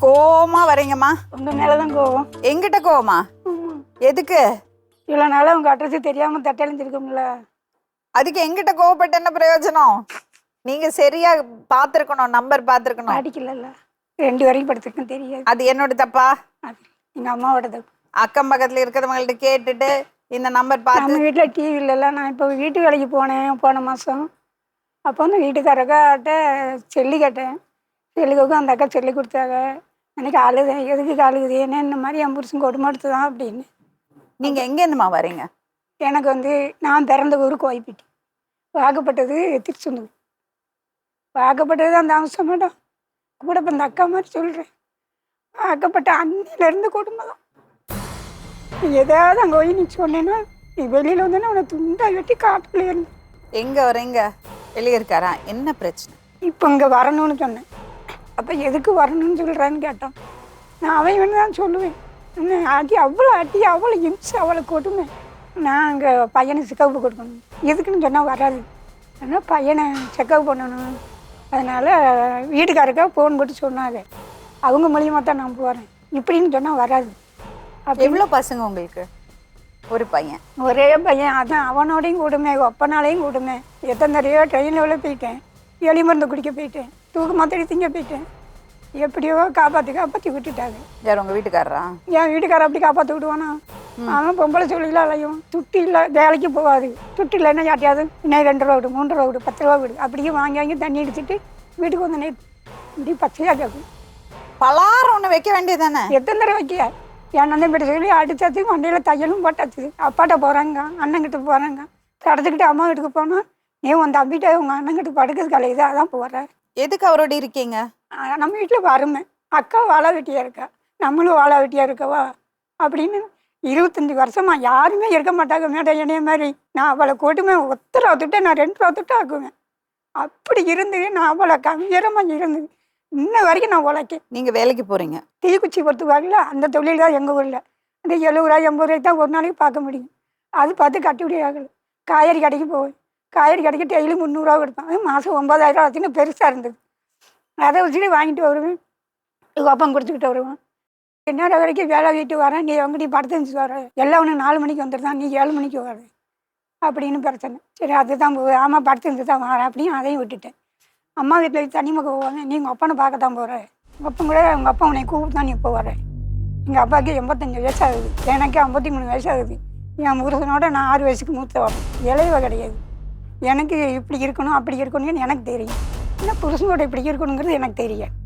கோவமா வரீங்கம்மா? உங்க மேலதான் கோவம். எங்கிட்ட கோவமா? எதுக்கு? இவ்வளவு நாளா உங்க அட்ரஸ் தெரியாம தட்டெழுந்திருக்கும்ல. அதுக்கு எங்கிட்ட கோவப்பட்ட என்ன பிரயோஜனம்? நீங்க சரியா பாத்துருக்கணும், நம்பர் பாத்துருக்கணும். படிக்கல 2 வரைக்கும் படிச்சிருக்கேன், தெரியாது. அது என்னோட தப்பா? அது எங்க அம்மாவோட தப்பு. அக்கம் பக்கத்துல இருக்கிறவங்கள்ட்ட கேட்டுட்டு இந்த நம்பர் பார்த்து. நம்ம வீட்டுல டிவி இல்லைல்ல. நான் இப்போ வீட்டு வேலைக்கு போனேன் போன மாசம். அப்போ வந்து வீட்டுக்காரக்காட்ட செல்லி கேட்டேன். செல்லுக்கு அந்த அக்கா செல்லி கொடுத்தாங்க. எனக்கு அழுதேன், எதுக்கு அழுகுது, என்ன இந்த மாதிரி என் புருஷன் கொடுமடுத்து தான் அப்படின்னு. நீங்க எங்கேருந்துமா வரீங்க? எனக்கு வந்து நான் பிறந்த ஊர் கோயில்பட்டி, வாக்கப்பட்டது திருச்செந்தூர். வாக்கப்பட்டது அந்த அவசரம் மேடம் கூட இப்போ இந்த அக்கா மாதிரி சொல்கிறேன். வாக்கப்பட்ட அன்னிலேருந்து கொடுமை தான். நீ எதாவது அங்கே போய் நீ சொன்னேன்னா, நீ வெளியில் வந்தேன்னா உன்னை துண்டா வெட்டி காட்டுக்குள்ளே இருந்து. எங்க வரீங்க? வெளியே இருக்காரா? என்ன பிரச்சனை? இப்போ இங்கே வரணும்னு சொன்னேன். அப்போ எதுக்கு வரணும்னு சொல்கிறான்னு கேட்டான். நான் அவன் வேணும் தான் சொல்லுவேன். அடி அவ்வளோ இம்சை, அவ்வளோ கொடுமை. நான் அங்கே பையனை செக்கப் கொடுக்கணும், எதுக்குன்னு சொன்னால் வராது. ஆனால் பையனை செக்கப் பண்ணணும். அதனால் வீட்டுக்காரக்கா ஃபோன் போட்டு சொன்னாங்க. அவங்க மூலியமாக தான் நான் போகிறேன், இப்படின்னு சொன்னால் வராது. அப்போ எவ்வளோ பசங்க உங்களுக்கு? ஒரு பையன், ஒரே பையன். அதான் அவனோடையும் கொடுமை, அப்பனாலையும் கொடுமை. எத்தனை தடவையோ ட்ரெயினில் போயிட்டேன், எலி மருந்து குடிக்க போயிட்டேன், தூக்கு மாத்திரை திங்க போயிட்டேன். எப்படியோ காப்பாற்றி விட்டுட்டாங்க. யார் உங்கள் வீட்டுக்காரரா? என் வீட்டுக்காரர் அப்படி காப்பாற்றி விடுவானா? அவன் பொம்பளை சொல்லிலாம் அலையும். துட்டு இல்லை, வேலைக்கு போகாது. துட்டு இல்லைன்னா யார்ட்டையாவது இன்னும் 2 ரூபா விடு, 3 ரூபா விடு, 10 ரூபா விடு, அப்படியே வாங்கி தண்ணி அடிச்சுட்டு வீட்டுக்கு வந்து இப்படி பச்சையாக கேட்கும். பலாரம் ஒன்று வைக்க வேண்டியது தானே? எத்தனை தடவை வைக்க? என் அண்ணன் கிட்ட சொல்லி அடிச்சாச்சு, மண்டையில் தையலும் போட்டாச்சு. அப்பாட்ட போகிறாங்க, அண்ணங்கிட்ட போகிறாங்க. தடத்துக்கிட்டு அம்மா வீட்டுக்கு போனால், நீ உன் தம்பிட்ட உங்கள் அண்ணங்கிட்ட படுக்கிறது கலையுது, அதான் போகிறேன். எதுக்கு அவரோட இருக்கீங்க? நம்ம வீட்டில் வறுமை. அக்கா வாழை வெட்டியாக இருக்கா, நம்மளும் வாழை வெட்டியாக இருக்கவா அப்படின்னு 25 வருஷமா யாருமே இருக்க மாட்டாங்க மேடம் என்னைய மாதிரி. நான் அவளை கொடுமை ஒத்த ரூபா துட்டை நான் 2 ரூபா துட்டை ஆக்குவேன். அப்படி இருந்து நான் அவளை கம்பீரமாக இருந்து இன்ன வரைக்கும் நான் உழைக்கேன். நீங்கள் வேலைக்கு போகிறீங்க? தீக்குச்சி பொறுத்துவாங்கல்ல, அந்த தொழில் தான் எங்கள் ஊரில். அந்த 70 ரூபா 80 ரூபாய்க்கு தான் ஒரு நாளைக்கு பார்க்க முடியும். அது பார்த்து கட்டுப்படி ஆகலை. காய்கறி கடைக்கு போவேன். காய்கறி கடைக்கு டெய்லி 300 ரூபா கொடுப்பேன். அது மாதம் 9000 ஆச்சுன்னு பெருசாக இருந்தது. அதை வச்சுட்டு வாங்கிட்டு வருவேன், ஒப்பம் கொடுத்துக்கிட்டு வருவேன். என்னோட வரைக்கும் வேலை வீட்டு வரேன், நீ எங்கடி படுத்து வர, எல்லாம் ஒன்று 4 மணிக்கு வந்துடுதான், நீ 7 மணிக்கு வர அப்படின்னு பிரச்சனை. சரி அதுதான் போவேன். ஆமாம் படுத்து தான் வரேன் அப்படின்னு அதையும் விட்டுட்டேன். அம்மா வீட்டில் தனிமக்க போவாங்க. நீ உங்கள் அப்பனை பார்க்க தான் போகிற, உங்கள் அப்பன் கூட உங்கள் அப்பா உன்னை கூப்பிட்டு தான் நீ இப்போ வர. எங்கள் அப்பாவுக்கு 85 வயசு ஆகுது, எனக்கு 53 வயசு ஆகுது. என் புருஷனோட நான் 6 வயசுக்கு மூத்தவன், இளையவ கிடையாது. எனக்கு இப்படி இருக்கணும் அப்படி இருக்கணும்னு எனக்கு தெரியும். ஏன்னா புருஷனோட இப்படி இருக்கணுங்கிறது எனக்கு தெரியாது.